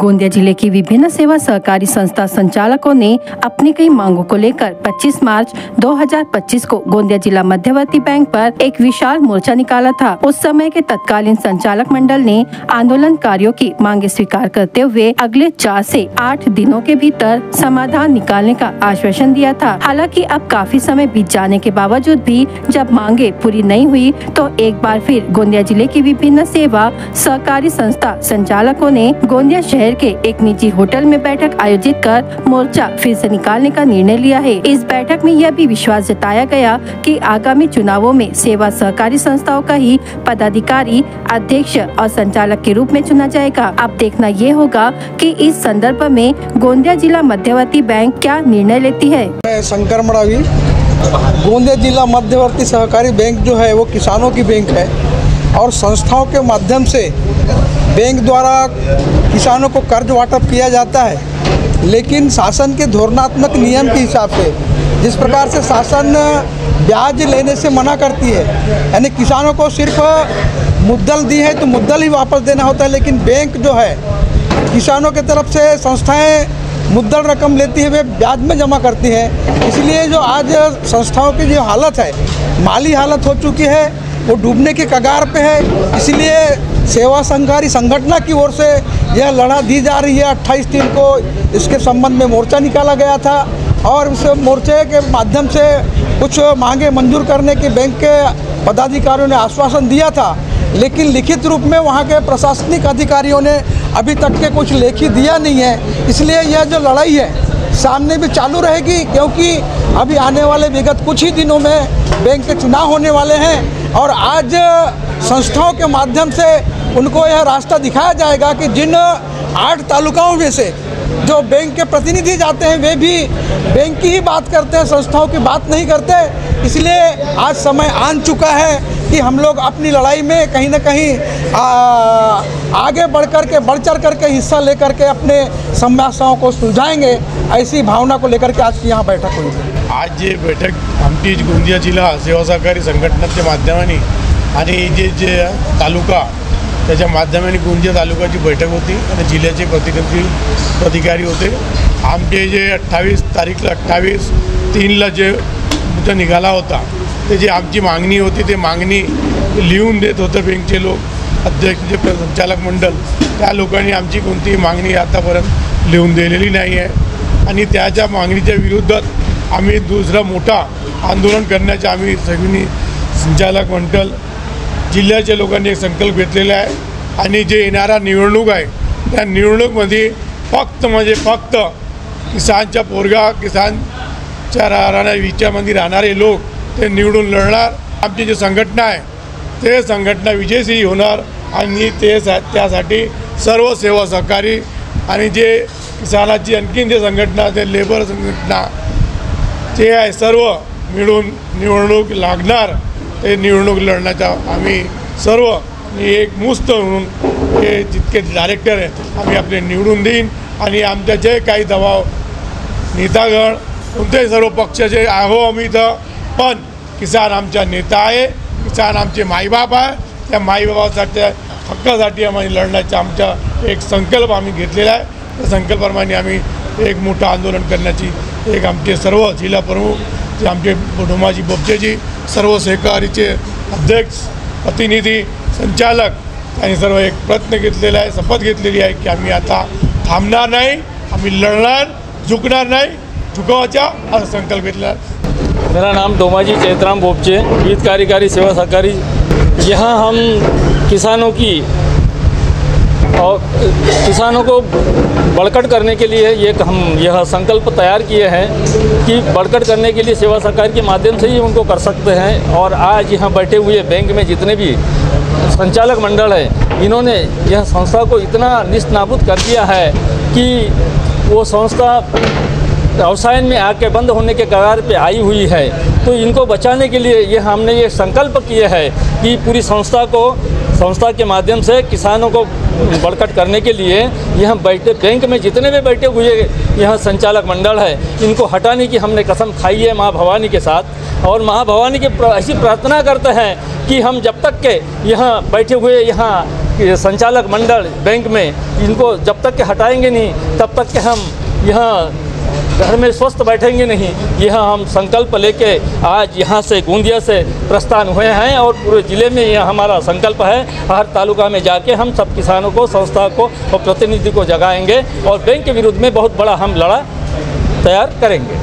गोंदिया जिले की विभिन्न सेवा सहकारी संस्था संचालकों ने अपनी कई मांगों को लेकर 25 मार्च 2025 को गोंदिया जिला मध्यवर्ती बैंक पर एक विशाल मोर्चा निकाला था। उस समय के तत्कालीन संचालक मंडल ने आंदोलनकारियों की मांगे स्वीकार करते हुए अगले 4 से 8 दिनों के भीतर समाधान निकालने का आश्वासन दिया था। हालांकि अब काफी समय बीत जाने के बावजूद भी जब मांगे पूरी नहीं हुई तो एक बार फिर गोंदिया जिले की विभिन्न सेवा सहकारी संस्था संचालकों ने गोंदिया शहर के एक निजी होटल में बैठक आयोजित कर मोर्चा फिर से निकालने का निर्णय लिया है। इस बैठक में यह भी विश्वास जताया गया कि आगामी चुनावों में सेवा सहकारी संस्थाओं का ही पदाधिकारी, अध्यक्ष और संचालक के रूप में चुना जाएगा। अब देखना ये होगा कि इस संदर्भ में गोंदिया जिला मध्यवर्ती बैंक क्या निर्णय लेती है। मैं शंकर मड़ावी, गोंदिया जिला मध्यवर्ती सहकारी बैंक जो है वो किसानों की बैंक है और संस्थाओं के माध्यम से बैंक द्वारा किसानों को कर्ज वाटप किया जाता है। लेकिन शासन के धोरणात्मक नियम के हिसाब से जिस प्रकार से शासन ब्याज लेने से मना करती है, यानी किसानों को सिर्फ मुद्दल दी है तो मुद्दल ही वापस देना होता है, लेकिन बैंक जो है किसानों की तरफ से संस्थाएं मुद्दल रकम लेती है, वे ब्याज में जमा करती हैं। इसलिए जो आज संस्थाओं की जो हालत है, माली हालत हो चुकी है, वो डूबने के कगार पे है। इसलिए सेवा सहकारी संगठन की ओर से यह लड़ा दी जा रही है। 28 दिन को इसके संबंध में मोर्चा निकाला गया था और इस मोर्चे के माध्यम से कुछ मांगे मंजूर करने के बैंक के पदाधिकारियों ने आश्वासन दिया था, लेकिन लिखित रूप में वहाँ के प्रशासनिक अधिकारियों ने अभी तक के कुछ लेखी दिया नहीं है। इसलिए यह जो लड़ाई है सामने भी चालू रहेगी, क्योंकि अभी आने वाले विगत कुछ ही दिनों में बैंक के चुनाव होने वाले हैं और आज संस्थाओं के माध्यम से उनको यह रास्ता दिखाया जाएगा कि जिन 8 तालुकाओं में से जो बैंक के प्रतिनिधि जाते हैं वे भी बैंक की ही बात करते हैं, संस्थाओं की बात नहीं करते। इसलिए आज समय आन चुका है कि हम लोग अपनी लड़ाई में कहीं ना कहीं आगे बढ़ चढ़ करके हिस्सा लेकर के अपने समस्याओं को सुलझाएंगे। ऐसी भावना को लेकर के आज की यहाँ बैठक हुई है। आज ये बैठक आमची गोंदिया जिल्हा सेवा सहकारी संघटनेच्या माध्यमाने आणि जे तालुका त्याच्या माध्यमाने गोंदिया तालुक्याची बैठक होती आणि जिल्ह्याचे अधिकारी होते। आमचे जे 28 तारीखला 28/3ला जे मुद्दा निघाला होता ते जी आमची मागणी होती ते मागणी लिहून देत होते बँकेचे लोक, अध्यक्ष जे संचालक मंडळ, त्या लोकांनी आमची कोणतीही मागणी आतापर्यंत लिहून दिलेली नाही आहे आणि त्याच्या मागणीच्या विरोधात आम्ही दुसरा मोठा आंदोलन करण्याचे आम्ही सगळी संचालक मंडळ जिल्ह्याच्या लोकांनी एक संकल्प घेतलेला आहे आणि जे येणारा निवडणूक आहे त्या निवडणुकीमध्ये फक्त किसानच्या पोरगा, किसानच्या राहणाऱ्या विचारामध्ये राहणारे लोक ते निवडून लढणार। आमची जी संघटना आहे ते संघटना विजयी होणार आणि त्यासाठी सर्व सेवा सहकारी आणि जे किसानाची आणखीन जे संघटना ते लेबर संघटना जे आहे सर्व मिळून निवडणूक लागणार। ते निवडणूक लढण्याचा आम्ही सर्व एक मुस्त म्हणून हे जितके डायरेक्टर आहेत आम्ही आपले निवडून देईन आणि आमच्या जे काही दबाव नेतागण कोणतेही सर्व पक्षाचे आहो आम्ही तर, पण किसान आमचा नेता आहे, किसान आमचे माईबाप आहे, त्या माईबापासाठी हक्कासाठी आम्ही लढण्याचा आमचा एक संकल्प आम्ही घेतलेला आहे। त्या संकल्पाप्रमाणे आम्ही एक मोठं आंदोलन करण्याची एक आमचे सर्व जिल्हा प्रमुख, जे आमचे डोमाजी बोपचेजी, सर्व सहकारीचे अध्यक्ष, प्रतिनिधी, संचालक यांनी सर्व एक प्रयत्न घेतलेला आहे, शपथ घेतलेली आहे की आम्ही आता थांबणार नाही, आम्ही लढणार, झुकणार नाही, झुकावाचा असा संकल्प घेतला आहे। मेरा नाम डोमाजी चैतराम बोपचे, वित्त कार्यकारी सेवा सहकारी। यहाँ हम किसानों को बढ़कट करने के लिए यह संकल्प तैयार किए हैं कि बढ़कट करने के लिए सेवा सहकारी के माध्यम से ही उनको कर सकते हैं। और आज यहाँ बैठे हुए बैंक में जितने भी संचालक मंडल है, इन्होंने यह संस्था को इतना निस्तनाबूद कर दिया है कि वो संस्था व्यवसाय में आके बंद होने के कगार पे आई हुई है। तो इनको बचाने के लिए हमने ये संकल्प किए हैं कि पूरी संस्था के माध्यम से किसानों को बड़कट करने के लिए यहाँ बैठे बैंक में जितने भी बैठे हुए यहाँ संचालक मंडल है, इनको हटाने की हमने कसम खाई है माँ भवानी के साथ। और माँ भवानी की ऐसी प्रार्थना करते हैं कि हम जब तक के यहाँ बैठे हुए यहाँ संचालक मंडल बैंक में इनको जब तक के हटाएंगे नहीं, तब तक के हम यहाँ घर में स्वस्थ बैठेंगे नहीं। यह हम संकल्प लेके आज यहाँ से गोंदिया से प्रस्थान हुए हैं और पूरे ज़िले में यह हमारा संकल्प है। हर तालुका में जाके हम सब किसानों को, संस्था को और प्रतिनिधि को जगाएंगे और बैंक के विरुद्ध में बहुत बड़ा हम लड़ा तैयार करेंगे।